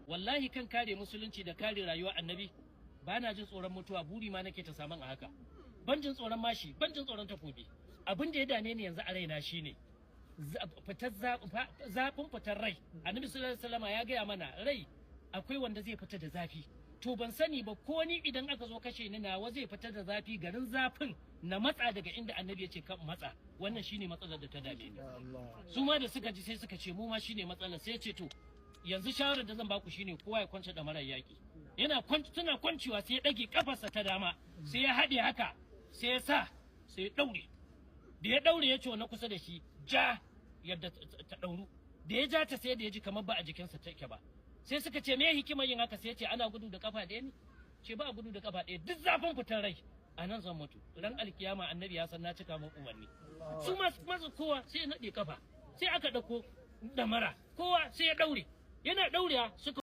wallahi kan kare musulunci da kare rayuwar annabi ba na jin tsoron mutuwa, buri ma nake ta saman a haka. Ban jin tsoron mashi, ban jin tsoron takobi. Abin da ya dame ni yanzu a raina shine zafin fitar rai. Annabi sallallahu alaihi wasallam ya gaya mana rai akwai wanda zai fita da zafi. To ban sani ba ko ni idan aka zo kashe ni nawa zai fita da zafi, garin zafin na matsa daga inda annabi ya ce kan matsa. Wannan shine matsalar da ta dame ni. Su ma da suka ji sai suka ce mu ma shine matsalar, sai ya ce to yanzu shawarar da zan baku shine kowa ya kwance da marar yaki. Tana kwancewa sai ya dage kafarsa ta dama, sai ya haɗe haka, sai ya sa, sai ya daure. Da ya daure ya ce na kusa da shi ja yadda ta dauru. Da ya ja ta sai da ya ji kamar ba a jikinsa take ba. Sai suka ce me hikimar yin haka, sai ya ce ana gudu da kafa ɗaya ne. Ce ba a gudu da kafa ɗaya, duk zafin fitar rai a nan zan mutu. Ran alkiyama annabi ya san na cika min umarni. Su masu kowa sai ya naɗe kafa, sai aka ɗauko damara, kowa sai ya daure. Yana daurewa suka